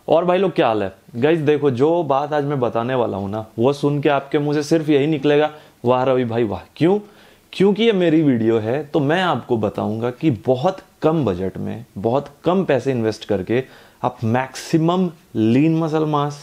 और भाई लोग क्या हाल है गाइज। देखो जो बात आज मैं बताने वाला हूं ना, वो सुन के आपके मुंह से सिर्फ यही निकलेगा, वाह रवि भाई वाह। क्यों? क्योंकि ये मेरी वीडियो है तो मैं आपको बताऊंगा कि बहुत कम बजट में बहुत कम पैसे इन्वेस्ट करके आप maximum lean muscle mass,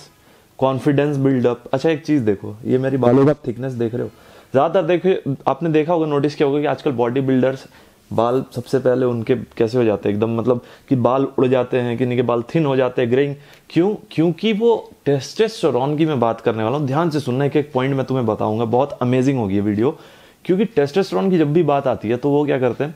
confidence buildup. अच्छा एक चीज देखो, ये मेरी बालों का थिकनेस देख रहे हो। ज्यादातर देखिए आपने देखा होगा, नोटिस किया होगा कि आजकल बॉडी बिल्डर्स बाल सबसे पहले उनके कैसे हो जाते हैं एकदम, मतलब कि बाल उड़ जाते हैं, किन्हीं के बाल थिन हो जाते हैं, ग्रेइंग। क्यों? क्योंकि वो टेस्टोस्टेरोन की मैं बात करने वाला हूँ। ध्यान से सुनना, एक एक पॉइंट मैं तुम्हें बताऊंगा, बहुत अमेजिंग होगी ये वीडियो। क्योंकि टेस्टोस्टेरोन की जब भी बात आती है तो वो क्या करते हैं,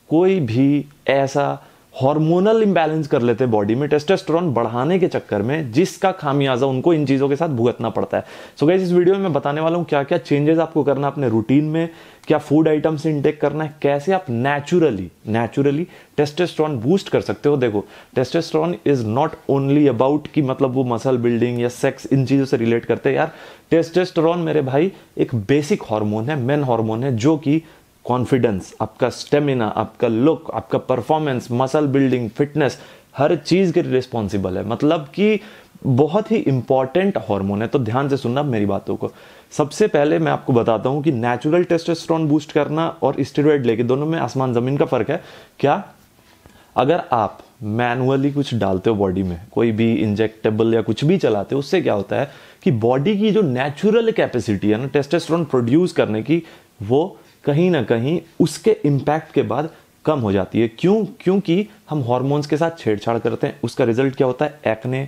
कोई भी ऐसा हार्मोनल इंबैलेंस कर लेते हैं बॉडी में टेस्टोस्टेरोन बढ़ाने के चक्कर में, जिसका खामियाजा उनको इन चीजों के साथ भुगतना पड़ता है। सो गाइस इस वीडियो में मैं बताने वाला हूं क्या क्या चेंजेस आपको करना अपने रूटीन में, क्या फूड आइटम्स इनटेक करना है, कैसे आप नेचुरली टेस्टोस्टेरोन बूस्ट कर सकते हो। देखो testosterone is not only about कि मतलब वो मसल बिल्डिंग या सेक्स, इन चीजों से रिलेट करते हैं यार। टेस्टोस्टेरोन मेरे भाई एक बेसिक हार्मोन है, मेन हार्मोन है, जो कि कॉन्फिडेंस, आपका स्टेमिना, आपका लुक, आपका परफॉर्मेंस, मसल बिल्डिंग, फिटनेस, हर चीज के रिस्पॉन्सिबल है। मतलब कि बहुत ही इंपॉर्टेंट हार्मोन है। तो ध्यान से सुनना मेरी बातों को। सबसे पहले मैं आपको बताता हूं कि नेचुरल टेस्टोस्टेरोन बूस्ट करना और स्टेरॉइड लेके दोनों में आसमान जमीन का फर्क है। क्या? अगर आप मैनुअली कुछ डालते हो बॉडी में, कोई भी इंजेक्टेबल या कुछ भी चलाते हो, उससे क्या होता है कि बॉडी की जो नेचुरल कैपेसिटी है ना टेस्टोस्टेरोन प्रोड्यूस करने की, वो कहीं ना कहीं उसके इंपैक्ट के बाद कम हो जाती है। क्यों? क्योंकि हम हार्मोन्स के साथ छेड़छाड़ करते हैं। उसका रिजल्ट क्या होता है? एक्ने,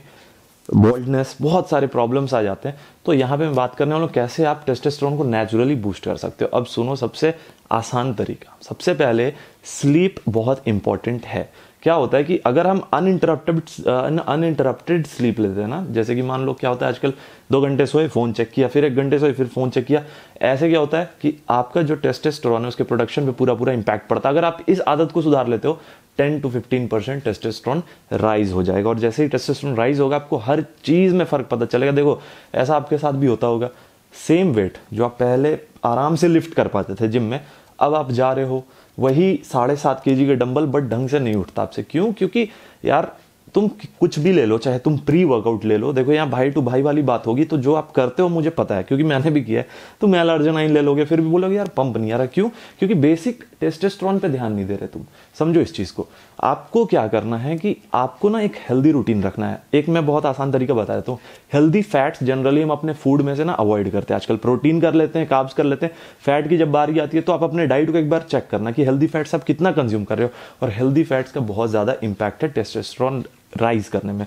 बोल्डनेस, बहुत सारे प्रॉब्लम्स आ जाते हैं। तो यहाँ पे मैं बात करने वाला हूँ कैसे आप टेस्टोस्टेरोन को नेचुरली बूस्ट कर सकते हो। अब सुनो, सबसे आसान तरीका, सबसे पहले स्लीप बहुत इंपॉर्टेंट है। क्या होता है कि अगर हम अनइंटरप्टेड स्लीप लेते हैं ना, जैसे कि मान लो क्या होता है आजकल 2 घंटे सोए फोन चेक किया, फिर 1 घंटे सोए फिर फोन चेक किया, ऐसे क्या होता है कि आपका जो टेस्टोस्टेरोन है उसके प्रोडक्शन पे पूरा इम्पैक्ट पड़ता है। अगर आप इस आदत को सुधार लेते हो 10 to 15% टेस्टोस्टेरोन राइज हो जाएगा। और जैसे ही टेस्टोस्टेरोन राइज होगा आपको हर चीज में फर्क पता चलेगा। देखो ऐसा आपके साथ भी होता होगा, सेम वेट जो आप पहले आराम से लिफ्ट कर पाते थे जिम में, अब आप जा रहे हो वही 7.5 kg के डंबल, बट ढंग से नहीं उठता आपसे। क्यों? क्योंकि यार तुम कुछ भी ले लो, चाहे तुम प्री वर्कआउट ले लो, देखो यहाँ भाई टू भाई वाली बात होगी। तो जो आप करते हो मुझे पता है क्योंकि मैंने भी किया है। तुम एल-अर्जिनाइन ले लोगे फिर भी बोलोगे यार पंप नहीं आ रहा। क्यों? क्योंकि बेसिक टेस्टोस्टेरोन पे ध्यान नहीं दे रहे तुम। समझो इस चीज को। आपको क्या करना है कि आपको ना एक हेल्दी रूटीन रखना है। एक मैं बहुत आसान तरीका बता देता हूँ। हेल्दी फैट्स जनरली हम अपने फूड में से ना अवॉइड करते हैं आजकल। प्रोटीन कर लेते हैं, कार्ब्स कर लेते हैं, फैट की जब बारी आती है तो आप अपने डाइट को एक बार चेक करना कि हेल्दी फैट्स आप कितना कंज्यूम कर रहे हो। और हेल्दी फैट्स का बहुत ज्यादा इंपैक्ट है टेस्टोस्टेरोन राइज करने में।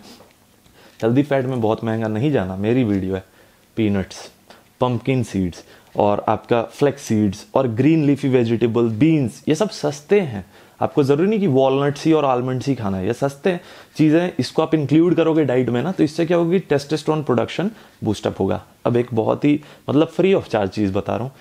हेल्दी फैट में बहुत महंगा नहीं जाना, मेरी वीडियो है। पीनट्स, पंपकिन सीड्स और आपका फ्लेक्स सीड्स और ग्रीन लीफी वेजिटेबल, बीन्स, ये सब सस्ते हैं। आपको जरूरी नहीं कि वॉलनट्स ही और आलमंड्स ही खाना है, ये सस्ते चीजें। इसको आप इंक्लूड करोगे डाइट में ना, तो इससे क्या होगी, टेस्टोस्टेरोन प्रोडक्शन बूस्टअप होगा। अब एक बहुत ही मतलब फ्री ऑफ चार्ज चीज बता रहा हूँ।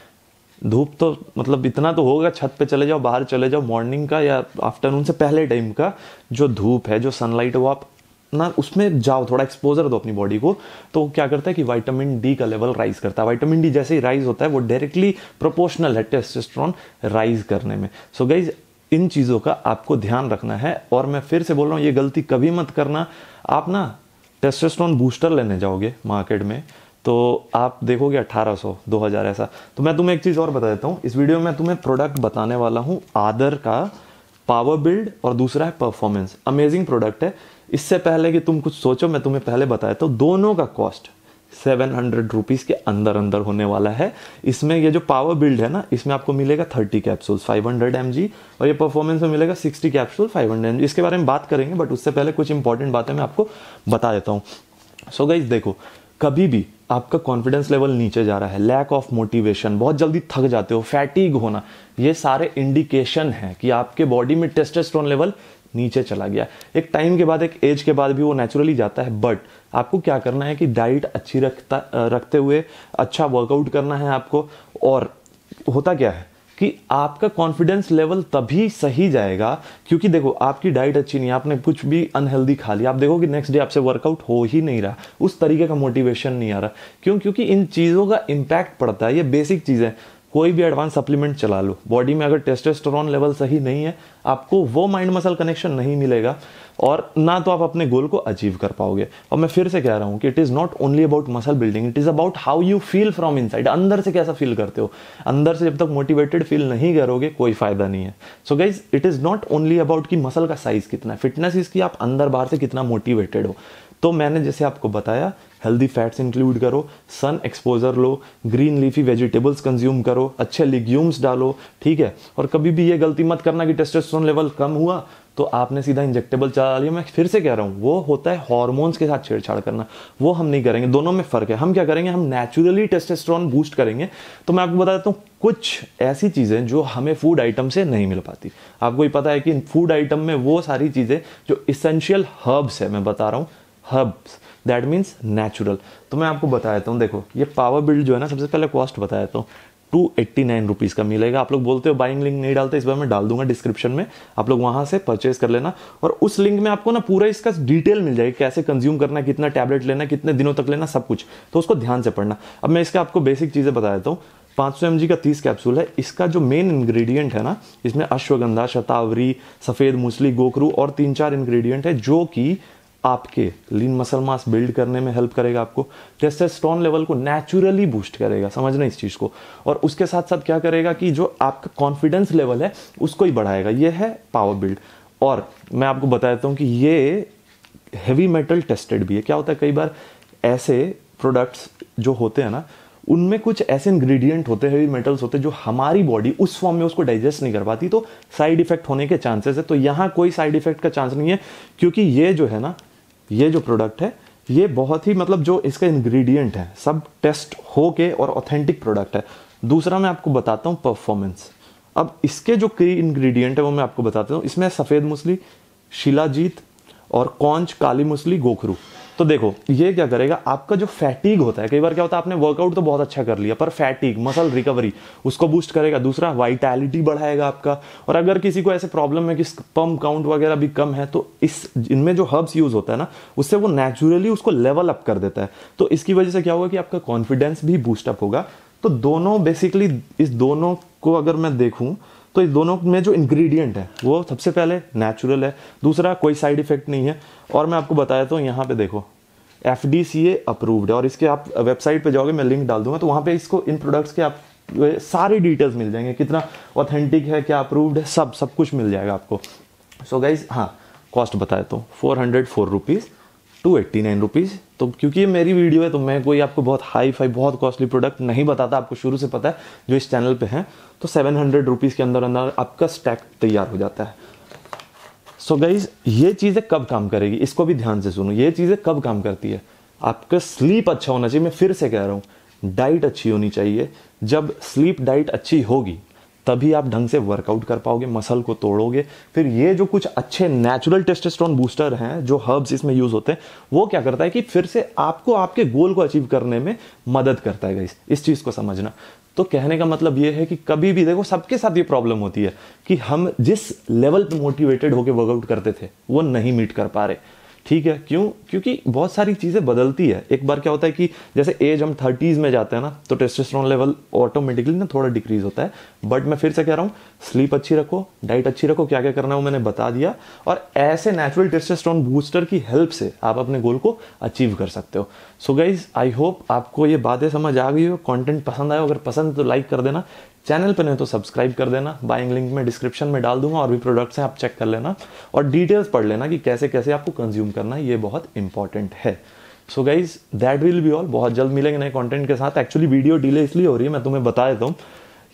धूप तो मतलब इतना तो होगा, छत पे चले जाओ, बाहर चले जाओ, मॉर्निंग का या आफ्टरनून से पहले टाइम का जो धूप है, जो सनलाइट है, वो आप ना उसमें जाओ, थोड़ा एक्सपोजर दो अपनी बॉडी को। तो क्या करता है कि विटामिन डी का लेवल राइज करता है। विटामिन डी जैसे ही राइज होता है वो डायरेक्टली प्रोपोर्शनल है टेस्टोस्टेरोन राइज करने में। सो गाइज इन चीजों का आपको ध्यान रखना है। और मैं फिर से बोल रहा हूँ, ये गलती कभी मत करना। आप ना टेस्टोस्टेरोन बूस्टर लेने जाओगे मार्केट में तो आप देखोगे 1800 2000 ऐसा। तो मैं तुम्हें एक चीज और बता देता हूँ, इस वीडियो में तुम्हें प्रोडक्ट बताने वाला हूँ आदर का पावर बिल्ड, और दूसरा है परफॉर्मेंस। अमेजिंग प्रोडक्ट है। इससे पहले कि तुम कुछ सोचो, मैं तुम्हें पहले बताया तो दोनों का कॉस्ट 700 रुपीज के अंदर अंदर होने वाला है। इसमें ये जो पावर बिल्ड है ना, इसमें आपको मिलेगा 30 कैप्सूल्स 500 mg, और ये परफॉर्मेंस में मिलेगा 60 कैप्सूल 500 mg। इसके बारे में बात करेंगे, बट उससे पहले कुछ इंपॉर्टेंट बातें मैं आपको बता देता हूँ। सो गाइस देखो, कभी भी आपका कॉन्फिडेंस लेवल नीचे जा रहा है, लैक ऑफ मोटिवेशन, बहुत जल्दी थक जाते हो, फैटीग होना, ये सारे इंडिकेशन है कि आपके बॉडी में टेस्टोस्टेरोन लेवल नीचे चला गया। एक टाइम के बाद, एक एज के बाद भी वो नेचुरली जाता है। बट आपको क्या करना है कि डाइट अच्छी रखते हुए अच्छा वर्कआउट करना है आपको। और होता क्या है कि आपका कॉन्फिडेंस लेवल तभी सही जाएगा, क्योंकि देखो आपकी डाइट अच्छी नहीं है, आपने कुछ भी अनहेल्दी खा लिया, आप देखो कि नेक्स्ट डे आपसे वर्कआउट हो ही नहीं रहा, उस तरीके का मोटिवेशन नहीं आ रहा। क्यों? क्योंकि इन चीजों का इंपैक्ट पड़ता है। ये बेसिक चीजें, कोई भी एडवांस सप्लीमेंट चला लो, बॉडी में अगर टेस्टोस्टेरोन लेवल सही नहीं है, आपको वो माइंड मसल कनेक्शन नहीं मिलेगा। और ना तो आप अपने गोल को अचीव कर पाओगे। और मैं फिर से कह रहा हूं कि it is not only about muscle building, it is about how you feel from inside, अंदर से कैसा फील करते हो। अंदर से जब तक मोटिवेटेड फील नहीं करोगे कोई फायदा नहीं है। So guys it is not only about कि मसल का साइज कितना है, फिटनेस इसकी आप अंदर बाहर से कितना मोटिवेटेड हो। तो मैंने जैसे आपको बताया, हेल्दी फैट्स इंक्लूड करो, सन एक्सपोजर लो, ग्रीन लीफी वेजिटेबल्स कंज्यूम करो, अच्छे लिग्यूम्स डालो, ठीक है। और कभी भी ये गलती मत करना कि टेस्टोस्टेरोन लेवल कम हुआ तो आपने सीधा इंजेक्टेबल चला लिया। मैं फिर से कह रहा हूँ, वो होता है हार्मोन्स के साथ छेड़छाड़ करना, वो हम नहीं करेंगे, दोनों में फर्क है। हम क्या करेंगे, हम नेचुरली टेस्टोस्टेरोन बूस्ट करेंगे। तो मैं आपको बता देता हूँ कुछ ऐसी चीज़ें जो हमें फूड आइटम से नहीं मिल पाती। आपको ही पता है कि फूड आइटम में वो सारी चीज़ें जो इसेंशियल हर्ब्स है, मैं बता रहा हूँ हर्ब्स, दैट मीन्स नेचुरल। तो मैं आपको बता देता हूँ, देखो ये पावर बिल्ड जो है ना, सबसे पहले कॉस्ट बता देता हूँ, 289 रुपीज़ का मिलेगा। आप लोग बोलते हो बाइंग लिंक नहीं डालते, इस बार मैं डाल दूंगा डिस्क्रिप्शन में, आप लोग वहां से परचेज कर लेना। और उस लिंक में आपको ना पूरा इसका डिटेल मिल जाएगी, कैसे कंज्यूम करना है, कितना टैबलेट लेना है, कितने दिनों तक लेना, सब कुछ। तो उसको ध्यान से पढ़ना। अब मैं इसका आपको बेसिक चीज़ें बता देता हूँ। 500 mg का 30 कैप्सूल है। इसका जो मेन इंग्रेडिएंट है ना, इसमें अश्वगंधा, शतावरी, सफ़ेद मूसली, गोखरू और 3-4 इंग्रेडिएंट है जो कि आपके लीन मसल मास बिल्ड करने में हेल्प करेगा, आपको टेस्टोस्टेरोन लेवल को नेचुरली बूस्ट करेगा, समझना इस चीज़ को। और उसके साथ साथ क्या करेगा कि जो आपका कॉन्फिडेंस लेवल है उसको ही बढ़ाएगा। ये है पावर बिल्ड। और मैं आपको बता देता हूँ कि ये हैवी मेटल टेस्टेड भी है। क्या होता है, कई बार ऐसे प्रोडक्ट्स जो होते हैं ना, उनमें कुछ ऐसे इंग्रेडिएंट होते हैं, हैवी मेटल्स होते हैं, जो हमारी बॉडी उस फॉर्म में उसको डाइजेस्ट नहीं कर पाती, तो साइड इफेक्ट होने के चांसेस है। तो यहाँ कोई साइड इफेक्ट का चांस नहीं है, क्योंकि ये जो है ना, ये जो प्रोडक्ट है ये बहुत ही मतलब जो इसका इंग्रेडिएंट है सब टेस्ट होके और ऑथेंटिक प्रोडक्ट है। दूसरा मैं आपको बताता हूँ परफॉर्मेंस। अब इसके जो कई इंग्रेडिएंट है वो मैं आपको बताता हूँ। इसमें सफ़ेद मूसली, शिलाजीत और कौंच, काली मूसली, गोखरू। तो देखो ये क्या करेगा, आपका जो फैटीग होता है, कई बार क्या होता है आपने वर्कआउट तो बहुत अच्छा कर लिया पर फैटीग, मसल रिकवरी, उसको बूस्ट करेगा। दूसरा वाइटैलिटी बढ़ाएगा आपका। और अगर किसी को ऐसे प्रॉब्लम है कि स्पर्म काउंट वगैरह भी कम है, तो इनमें जो हर्ब्स यूज होता है ना, उससे वो नेचुरली उसको लेवल अप कर देता है। तो इसकी वजह से क्या होगा कि आपका कॉन्फिडेंस भी बूस्ट अप होगा। तो दोनों बेसिकली, इस दोनों को अगर मैं देखूं तो इस दोनों में जो इंग्रेडिएंट है वो सबसे पहले नेचुरल है, दूसरा कोई साइड इफेक्ट नहीं है। और मैं आपको बताया तो यहाँ पे देखो FDCA अप्रूव्ड है। और इसके आप वेबसाइट पे जाओगे, मैं लिंक डाल दूंगा, तो वहाँ पे इसको, इन प्रोडक्ट्स के आप सारी डिटेल्स मिल जाएंगे, कितना ऑथेंटिक है, क्या अप्रूव्ड है, सब कुछ मिल जाएगा आपको। सो गाइज, हाँ कॉस्ट बताया तो 404 रुपीज़, 289 रुपीज़। तो क्योंकि ये मेरी वीडियो है तो मैं कोई आपको बहुत हाई फाई बहुत कॉस्टली प्रोडक्ट नहीं बताता, आपको शुरू से पता है जो इस चैनल पे है। तो 700 रुपीज़ के अंदर अंदर आपका स्टैक तैयार हो जाता है। सो गाइज, ये चीज़ें कब काम करेगी, इसको भी ध्यान से सुनो। ये चीज़ें कब काम करती है, आपका स्लीप अच्छा होना चाहिए। मैं फिर से कह रहा हूँ, डाइट अच्छी होनी चाहिए। जब स्लीप डाइट अच्छी होगी तभी आप ढंग से वर्कआउट कर पाओगे, मसल को तोड़ोगे। फिर ये जो कुछ अच्छे नेचुरल टेस्टोस्टेरोन बूस्टर हैं जो हर्ब्स इसमें यूज होते हैं, वो क्या करता है कि फिर से आपको आपके गोल को अचीव करने में मदद करता है गाइस। इस चीज़ को समझना। तो कहने का मतलब ये है कि कभी भी देखो, सबके साथ ये प्रॉब्लम होती है कि हम जिस लेवल पे मोटिवेटेड होकर वर्कआउट करते थे वो नहीं मीट कर पा रहे। ठीक है, क्यों? क्योंकि बहुत सारी चीज़ें बदलती है। एक बार क्या होता है कि जैसे एज हम 30s में जाते हैं ना, तो टेस्टोस्टेरोन लेवल ऑटोमेटिकली ना थोड़ा डिक्रीज होता है। बट मैं फिर से कह रहा हूँ, स्लीप अच्छी रखो, डाइट अच्छी रखो, क्या क्या करना है वो मैंने बता दिया। और ऐसे नेचुरल टेस्टोस्टेरोन बूस्टर की हेल्प से आप अपने गोल को अचीव कर सकते हो। सो गाइज, आई होप आपको ये बातें समझ आ गई हो, कंटेंट पसंद आया। अगर पसंद है तो लाइक कर देना, चैनल पर नहीं तो सब्सक्राइब कर देना। बाइंग लिंक में डिस्क्रिप्शन में डाल दूंगा, और भी प्रोडक्ट्स हैं आप चेक कर लेना और डिटेल्स पढ़ लेना कि कैसे कैसे आपको कंज्यूम करना है, ये बहुत इंपॉर्टेंट है। So guys, that will be all. बहुत जल्द मिलेंगे नए कंटेंट के साथ। एक्चुअली वीडियो डिले इसलिए हो रही है, मैं तुम्हें बता देता हूँ,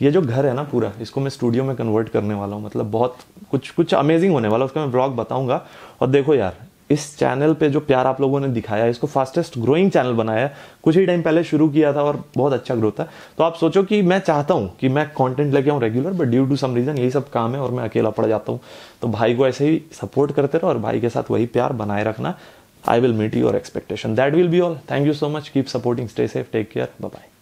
ये जो घर है ना पूरा, इसको मैं स्टूडियो में कन्वर्ट करने वाला हूँ। मतलब बहुत कुछ अमेजिंग होने वाला है, उसका मैं ब्लॉग बताऊंगा। और देखो यार, इस चैनल पे जो प्यार आप लोगों ने दिखाया है, इसको फास्टेस्ट ग्रोइंग चैनल बनाया है। कुछ ही टाइम पहले शुरू किया था और बहुत अच्छा ग्रोथ है। तो आप सोचो कि मैं चाहता हूँ कि मैं कंटेंट लेके आऊँ regular, but due to some reason यही सब काम है और मैं अकेला पड़ जाता हूँ। तो भाई को ऐसे ही सपोर्ट करते रहो और भाई के साथ वही प्यार बनाए रखना। I will meet your expectation. That will be all. Thank you so much. Keep supporting, stay safe, take care, bye bye.